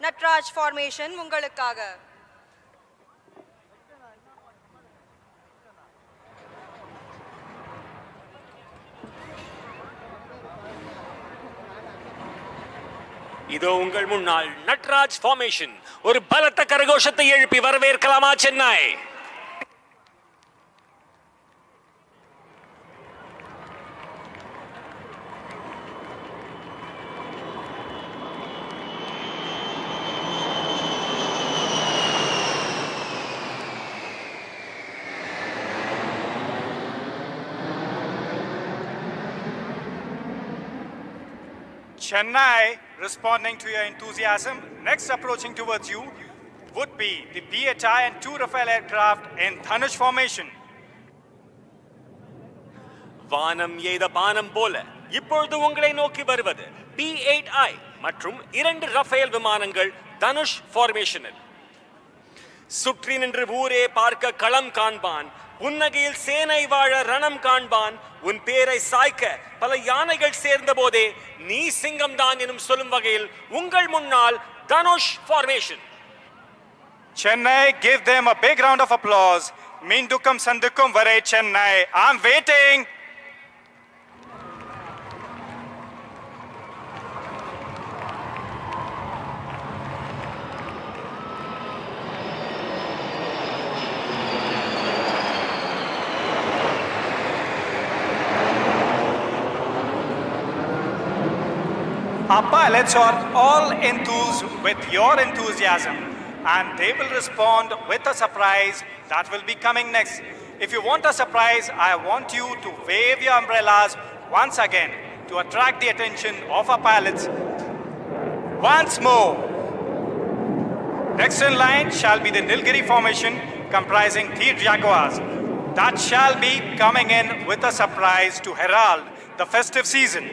Natraj formation உங்களுக்காக. இதோ உங்கள் முன்னால் நட்ராஜ் ஃபார்மேஷன். ஒரு பலத்த கரகோஷத்தை எழுப்பி வரவேற்கலாமா Chennai? Chenai, responding to your enthusiasm, next approaching towards you would be the PHI and 2 Rafal aircraft in Dhanush formation. வானம் எய்த பானம் போல இப்பொழுது உங்களை நோக்கி வருவது P8I மற்றும் 2 ரஃபேல் விமானங்கள் தனுஷ் ஃபார்மேஷனில். சுற்றி நின்று ஊரே பார்க்க களம் காண்பான், புன்னகையில் சேனை வாழ ரணம் காண்பான், உன் பேரை சாய்க்க பல யானைகள் சேர்ந்த போதே நீ சிங்கம் தான் எனும் சொல்லும் வகையில் உங்கள் முன்னால் Dhanush formation. Chennai, give them a big round of applause. Mindukum sandukum vare Chennai. I'm waiting. Our pilots are all enthused with your enthusiasm and they will respond with a surprise that will be coming next. If you want a surprise, I want you to wave your umbrellas once again to attract the attention of our pilots. Once more. Next in line shall be the Nilgiri formation comprising 3 Jaguars that shall be coming in with a surprise to herald the festive season.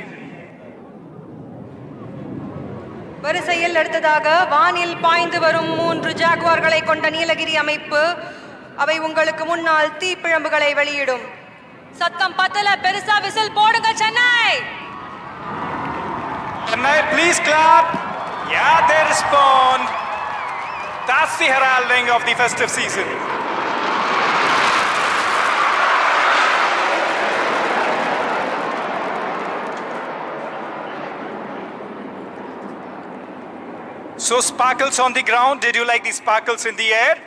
வரிசையில் அடுத்ததாக வானில் பாய்ந்து வரும் 3 ஜாகுவார்களை கொண்ட நீலகிரி அமைப்பு அவை உங்களுக்கு முன்னால் தீப்பிழம்புகளை வெளியிடும். சத்தம் பத்தல, பெருசா விசில் போடுங்க Chennai. Chennai, please clap. Yeah, they respond. That's the heralding of the festive season. So sparkles on the ground, did you like the sparkles in the air?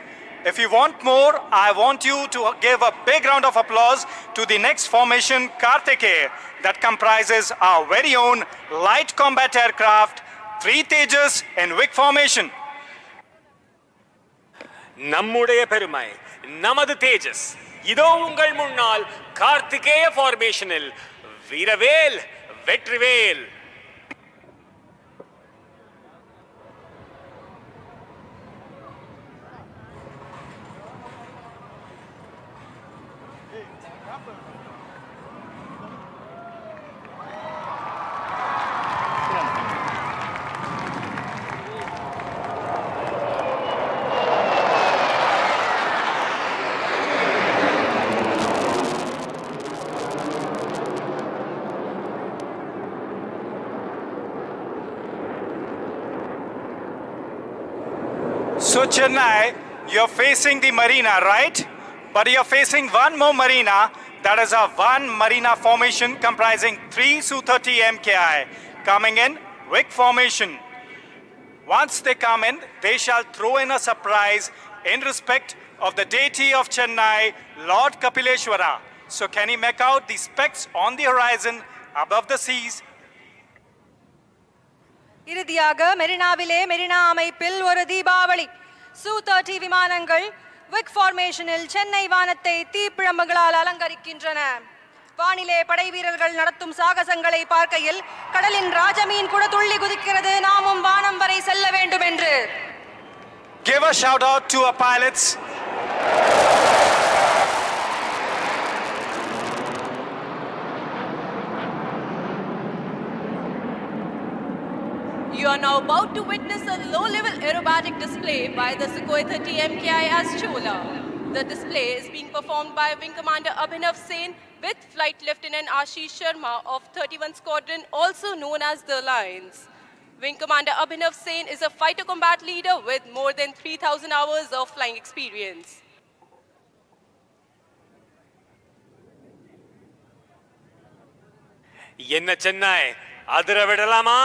If you want more, I want you to give a big round of applause to the next formation, Kartikeya, that comprises our very own light combat aircraft, 3 Tejas in Vic formation. நம்முடைய பெருமை, நமது தேஜஸ். இதோ உங்கள் முன்னால் கார்த்திகேய ஃபார்மேஷனில் வீரவேல் Vetrivel. So Chennai, you're facing the Marina, right? But you're facing one more Marina, that is a 1 Marina formation comprising 3 Su-30 MKI coming in Vic formation. Once they come in, they shall throw in a surprise in respect of the deity of Chennai, Lord Kapileshwara. So can you make out the specks on the horizon above the seas? இறுதியாக மெரினாவிலே மெரினா அமைப்பில் ஒரு Deepavali. Su-30 விமானங்கள் விக் ஃபார்மேஷனில் சென்னை வானத்தை தீப்பிழம்புகளால் அலங்கரிக்கின்றன. வானிலே படை வீரர்கள் நடத்தும் சாகசங்களை பார்க்கையில் கடலின் ராஜமீன் கூட துள்ளி குதிக்கிறது, நாமும் வானம் வரை செல்ல வேண்டும் என்று. Give a shout out to our pilots. You are now about to witness a low-level aerobatic display by the Sukhoi 30 MKI as Chola. The display is being performed by Wing Commander Abhinav Sen with Flight Lieutenant Ashish Sharma of 31 Squadron, also known as the Lions. Wing Commander Abhinav Sen is a fighter combat leader with more than 3,000 hours of flying experience. என்ன சென்னை, அதிர விடலாமா?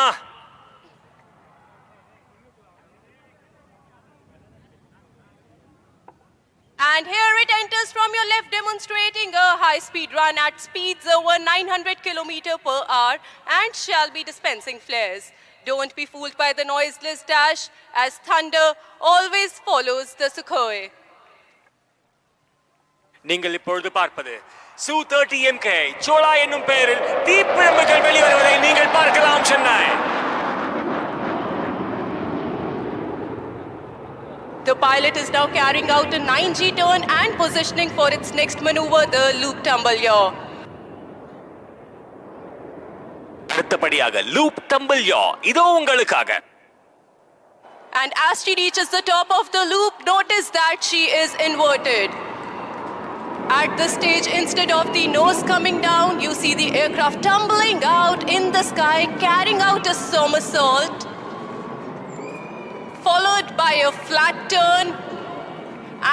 And here it enters from your left, demonstrating a high-speed run at speeds over 900 km/h and shall be dispensing flares. Don't be fooled by the noiseless dash, as thunder always follows the Sukhoi. நீங்கள் இப்பொழுது பார்ப்பது Su-30 MKI சோலா என்னும் பெயரில் தீப்பிழம்புகள் வெளிவருவதை நீங்கள் பார்க்கலாம் Chennai. The pilot is now carrying out a 9G turn and positioning for its next maneuver, the loop tumble yaw. அடுத்தபடியாக loop tumble யா இதோ உங்களுக்காக. And as she reaches the top of the loop, notice that she is inverted. At this stage, instead of the nose coming down, you see the aircraft tumbling out in the sky, carrying out a somersault, followed by a flat turn,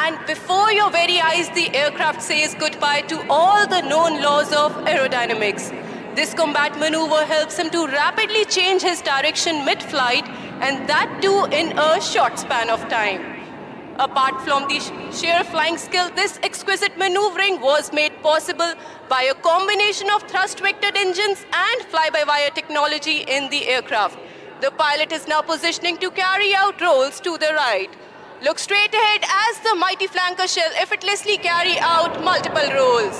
and before your very eyes, the aircraft says goodbye to all the known laws of aerodynamics. This combat maneuver helps him to rapidly change his direction mid-flight, and that too in a short span of time. Apart from the sheer flying skill, this exquisite maneuvering was made possible by a combination of thrust-vectored engines and fly-by-wire technology in the aircraft. The pilot is now positioning to carry out rolls to the right. Look straight ahead as the mighty flanker shall effortlessly carry out multiple roles.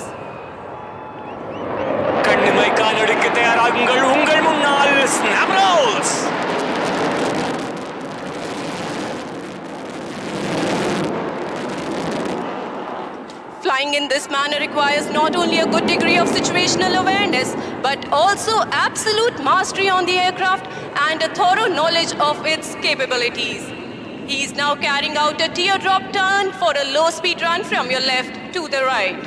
கண்ணிமை காலடிக்கு தயாராகுங்கள் உங்கள் முன்னால் snap rolls. Flying in this manner requires not only a good degree of situational awareness, but also absolute mastery on the aircraft and a thorough knowledge of its capabilities. He is now carrying out a teardrop turn for a low-speed run from your left to the right.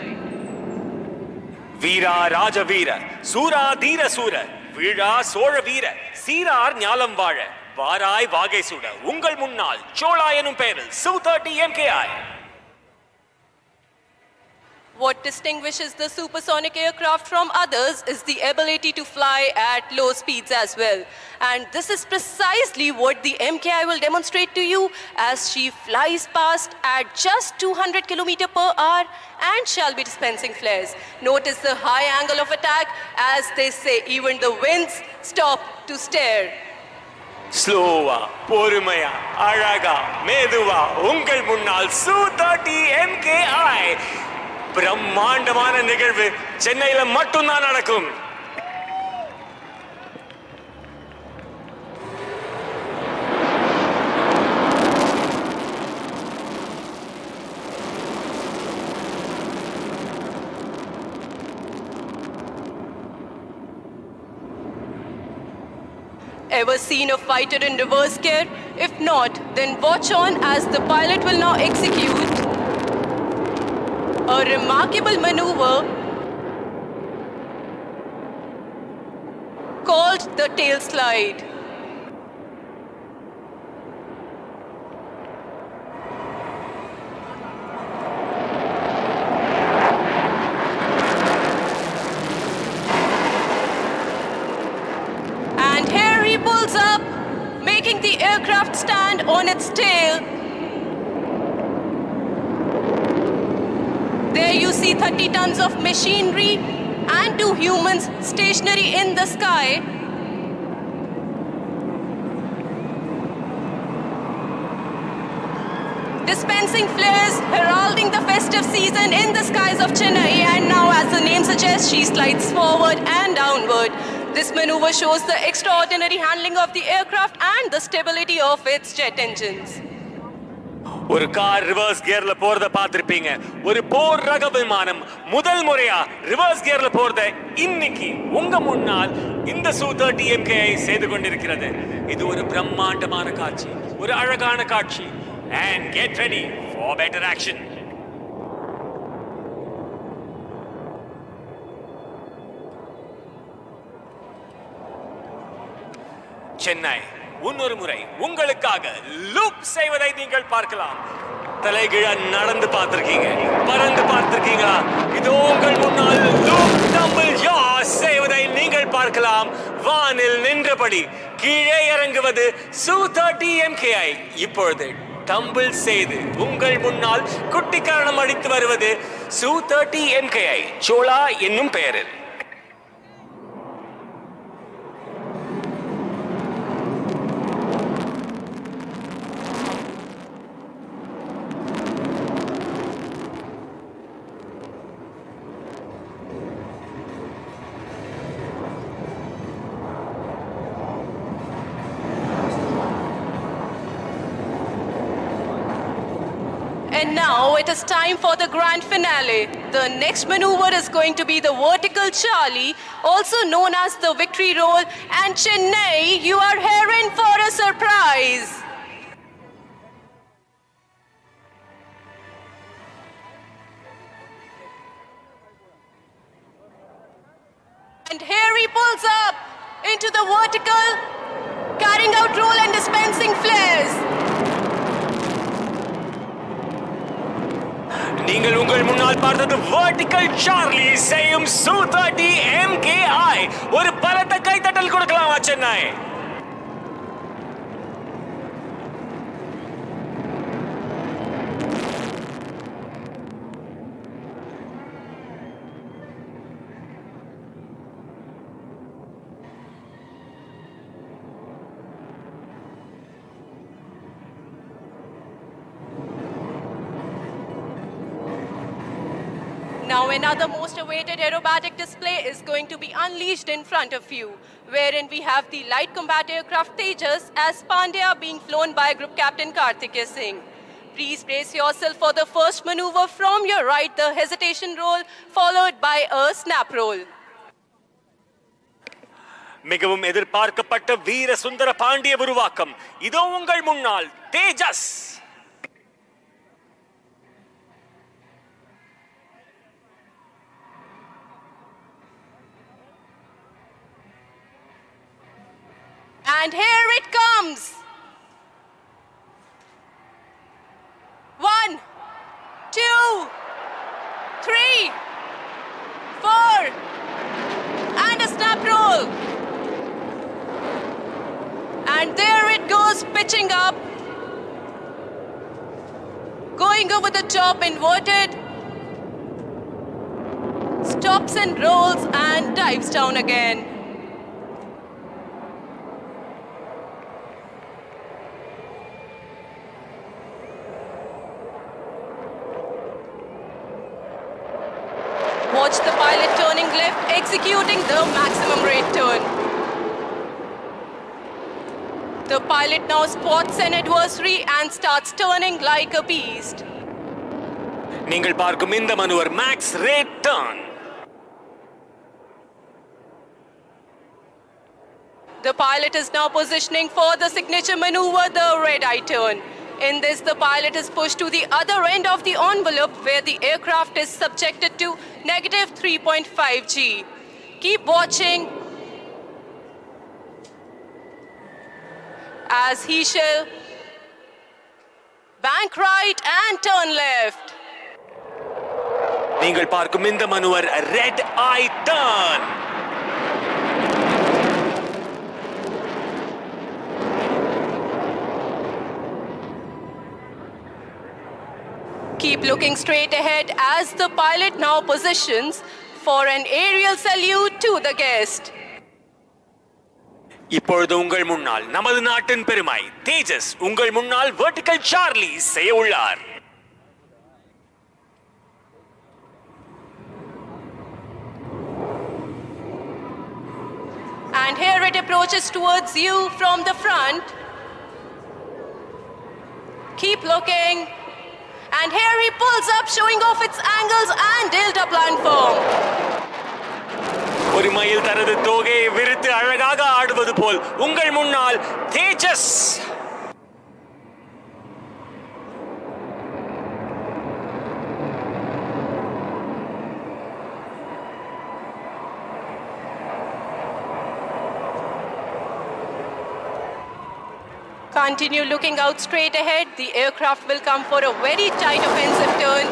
வீரா ராஜ வீர சூரா தீர சூர வீழா சோழ வீர சீரார் ஞாலம் வாழ வாராய் வாகை சூட உங்கள் முன்னால் சோழா எனும் பெயரில் Su-30 MKI. What distinguishes the supersonic aircraft from others is the ability to fly at low speeds as well. And this is precisely what the MKI will demonstrate to you as she flies past at just 200 km/h and shall be dispensing flares. Notice the high angle of attack, as they say even the winds stop to stare. ஸ்லோவா பொறுமையா அழகா மெதுவா உங்கள் முன்னால் Su-30 MKI. பிரம்மாண்டமான நிகழ்வு சென்னையில மட்டும்தான் நடக்கும். Ever seen a fighter in reverse gear? If not, then watch on as the pilot will now execute a remarkable maneuver called the tail slide. And here he pulls up, making the aircraft stand on its tail. There you see 30 tons of machinery and 2 humans stationary in the sky. Dispensing flares, heralding the festive season in the skies of Chenai, and now, as the name suggests, she slides forward and downward. This maneuver shows the extraordinary handling of the aircraft and the stability of its jet engines. ஒரு car reverse கியர்ல போறத பார்த்திருப்பீங்க. ஒரு போர் ரக விமானம் முதல் முறையா reverse கியர்ல போறத இன்னைக்கு உங்க முன்னால் இந்த Su-30 MKI செய்து கொண்டிருக்கிறது. இது ஒரு பிரம்மாண்டமான காட்சி, ஒரு அழகான காட்சி. And get ready for better action. Chennai இன்னொரு முறை உங்களுக்காக லூப் செய்வதை நீங்கள் பார்க்கலாம். தலைகீழ நடந்து பார்த்திருக்கீங்க, பறந்து பார்த்திருக்கீங்களா? இதோ உங்கள் முன்னால் லூப் டம்பிள் யாஸ் செய்வதை நீங்கள் பார்க்கலாம். வானில் நின்றபடி கீழே இறங்குவது Su-30 MKI. இப்பொழுது டம்பிள் செய்து உங்கள் முன்னால் குட்டிக்காரணம் அடித்து வருவது Su-30 MKI சோழா என்னும் பெயரில். And now it is time for the grand finale. The next maneuver is going to be the vertical Charlie, also known as the victory roll. And Chennai, you are here in for a surprise. And here he pulls up into the vertical, carrying out roll and dispensing flares. நீங்கள் உங்கள் முன்னால் பார்த்தது vertical Charlie செய்யும் Su-30 MKI. ஒரு பலத்த கைத்தட்டல் கொடுக்கலாமா Chennai? Now another most awaited aerobatic display is going to be unleashed in front of you, wherein we have the light combat aircraft Tejas as Pandya being flown by Group Captain Karthikeya Singh. Please brace yourself for the first maneuver from your right, the hesitation roll, followed by a snap roll. மிகவும் எதிர்பார்க்கப்பட்ட வீர சுந்தர பாண்டிய உருவாக்கம் இதோ உங்கள் முன்னால் தேஜஸ். And here it comes. 1, 2, 3, 4, and a snap roll. And there it goes, pitching up, going over the top, inverted, stops and rolls and dives down again. Watch the pilot turning left, executing the maximum rate turn. The pilot now spots an adversary and starts turning like a beast. நீங்கள் பார்க்கும் இந்த manoeuvre max rate turn. The pilot is now positioning for the signature maneuver, the red-eye turn. In this, the pilot is pushed to the other end of the envelope where the aircraft is subjected to negative 3.5 G. Keep watching as he shall bank right and turn left. நீங்கள் பார்க்கும் இந்த manoeuvre red eye turn. Keep looking straight ahead as the pilot now positions for an aerial salute to the guest. இப்பொழுது உங்கள் முன்னால் நமது நாட்டின் பெருமை தேஜஸ் உங்கள் முன்னால் வெர்டிகல் சார்லி செய்ய உள்ளார். And here it approaches towards you from the front. Keep looking. And here he pulls up, showing off its angles and delta platform. ஒரு மயில் தனது தோகையை விரித்து அழகாக ஆடுவது போல் உங்கள் முன்னால் தேஜஸ். Continue looking out straight ahead. The aircraft will come for a very tight offensive turn,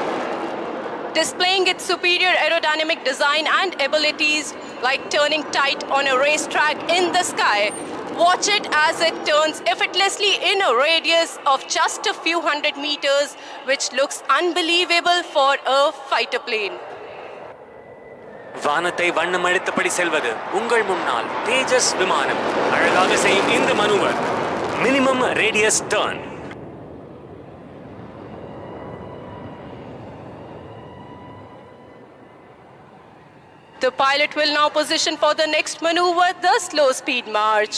displaying its superior aerodynamic design and abilities like turning tight on a racetrack in the sky. Watch it as it turns effortlessly in a radius of just a few hundred meters, which looks unbelievable for a fighter plane. வானத்தை வண்ணமடித்தபடி செல்வது உங்கள் முன்னால் தேஜஸ் விமானம் அழகாக செய்யும் இந்த மனுவர் minimum radius turn. The pilot will now position for the next maneuver, the slow speed march.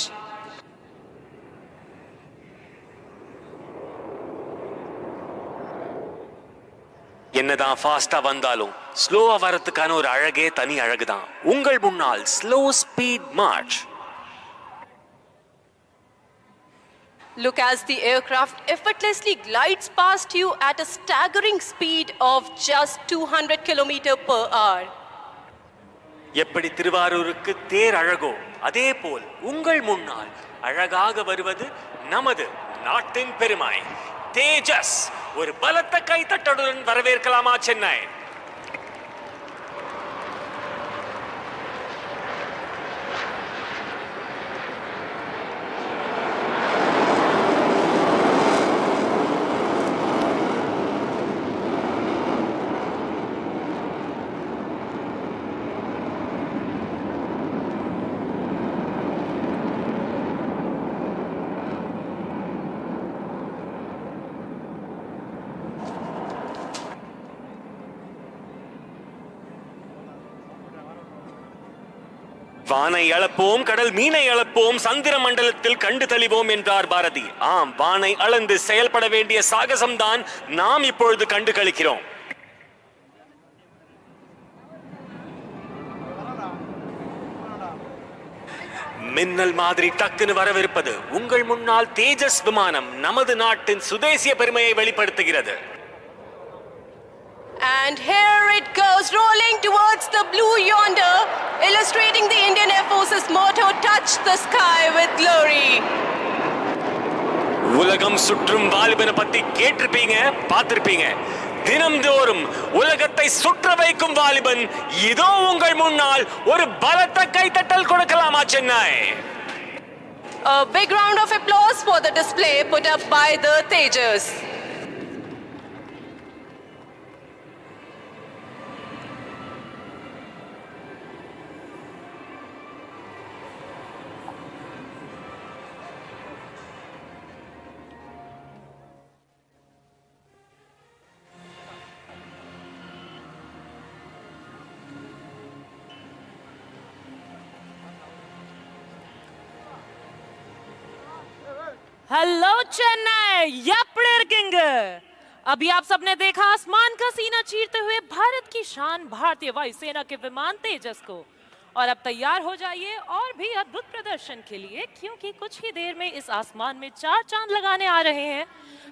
என்னதான் ஃபாஸ்டா வந்தாலும் ஸ்லோவா வரதுக்கான ஒரு அழகே தனி அழகுதான். உங்கள் முன்னால் slow speed March. Look as the aircraft effortlessly glides past you at a staggering speed of just 200 km/h. எப்படி திருவாரூருக்கு தேர் அழகோ அதே போல் உங்கள் முன்னால் அழகாக வருவது நமது நாட்டின் பெருமை தேஜஸ். ஒரு பலத்த கைத்தட்டலுடன் வரவேற்கலாமா சென்னை? வானை அளப்போம், கடல் மீனை அளப்போம், சந்திர மண்டலத்தில் கண்டு தெளிவோம் என்றார் பாரதி. ஆம், வானை அளந்து செயல்பட வேண்டிய சாகசம்தான் நாம் இப்பொழுது கண்டு களிக்கிறோம். மின்னல் மாதிரி டக்குன்னு வரவிருப்பது உங்கள் முன்னால் தேஜஸ் விமானம் நமது நாட்டின் சுதேசிய பெருமையை வெளிப்படுத்துகிறது. And here it goes, rolling towards the blue yonder, illustrating the Indian Air Force's motto, touch the sky with glory. உலகம் சுற்றும் வாலிபனை பத்தி கேட்டிருப்பீங்க, பார்த்திருப்பீங்க. தினம்தோறும் உலகத்தை சுற்ற வைக்கும் வாலிபன் இதோ உங்கள் முன்னால். ஒரு பலத்த கைத்தட்டல் கொடுக்கலாமா Chennai? A big round of applause for the display put up by the Tejas. Hello Chennai, எப்படி இருக்கீங்க? अभी आप सबने देखा आसमान का सीना चीरते हुए भारत की शान भारतीय वायुसेना के विमान तेजस को। और अब तैयार हो जाइए और भी अद्भुत प्रदर्शन के लिए, क्योंकि कुछ ही देर में इस आसमान में 4 चांद लगाने आ रहे हैं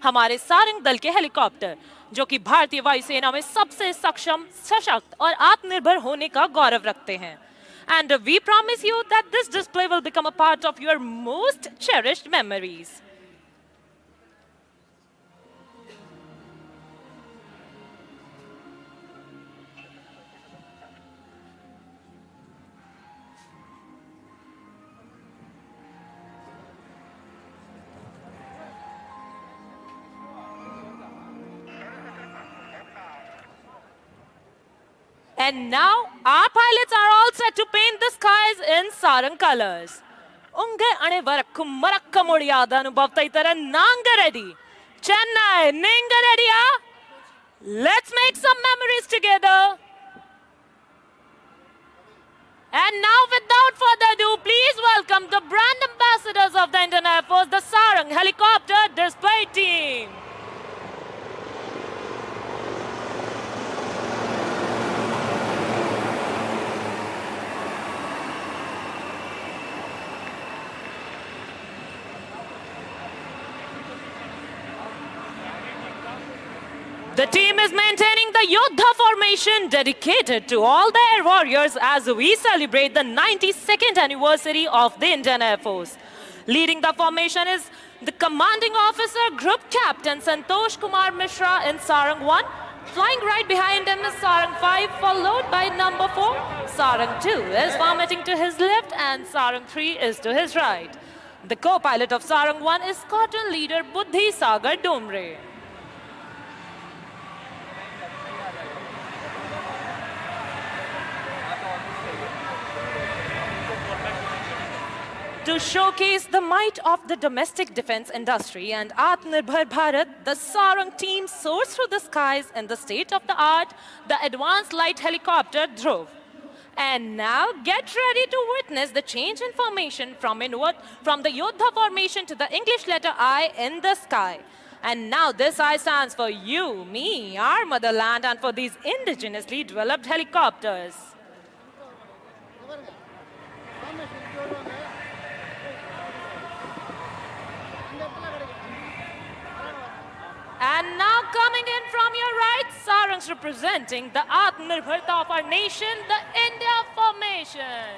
हमारे सारंग दल के हेलीकॉप्टर, जो कि भारतीय वायुसेना में सबसे सक्षम, सशक्त और आत्मनिर्भर होने का गौरव रखते हैं. And we promise you that this display will become a part of your most cherished memories. And now our pilots are all set to paint the skies in Sarang colors. Unge ane varakku marakka modiyada anubhavta itara nanga ready. Chennai, ninga ready? Let's make some memories together. And now, without further ado, please welcome the brand ambassadors of the Indian Air Force, the Sarang Helicopter Display Team. The team is maintaining the Yodha formation dedicated to all the air warriors as we celebrate the 92nd anniversary of the Indian Air Force. Leading the formation is the commanding officer, Group Captain Santosh Kumar Mishra in Sarang 1. Flying right behind him is Sarang 5, followed by number 4. Sarang 2 is vomiting to his left and Sarang 3 is to his right. The co-pilot of Sarang 1 is Squadron Leader Buddhi Sagar Domre. To showcase the might of the domestic defense industry and Atmanirbhar Bharat, the Sarang team soars through the skies in the state-of-the-art, the advanced light helicopter Dhruv. And now get ready to witness the change in formation from the Yodha formation to the English letter I in the sky. And now this I stands for you, me, our motherland, and for these indigenously developed helicopters. And now coming in from your right, Sarang's representing the Atmanirbharta of our nation, the India formation.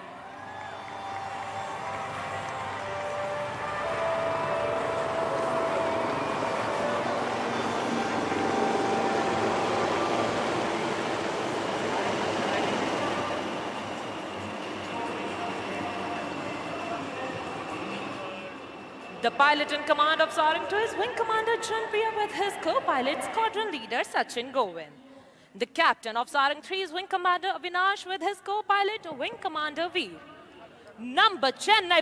The pilot in command of Sarang 2 is Wing Commander Chanpriya with his co-pilot Squadron Leader Sachin Govind. The captain of Sarang 3 is Wing Commander Avinash with his co-pilot Wing Commander Veer. Number Chennai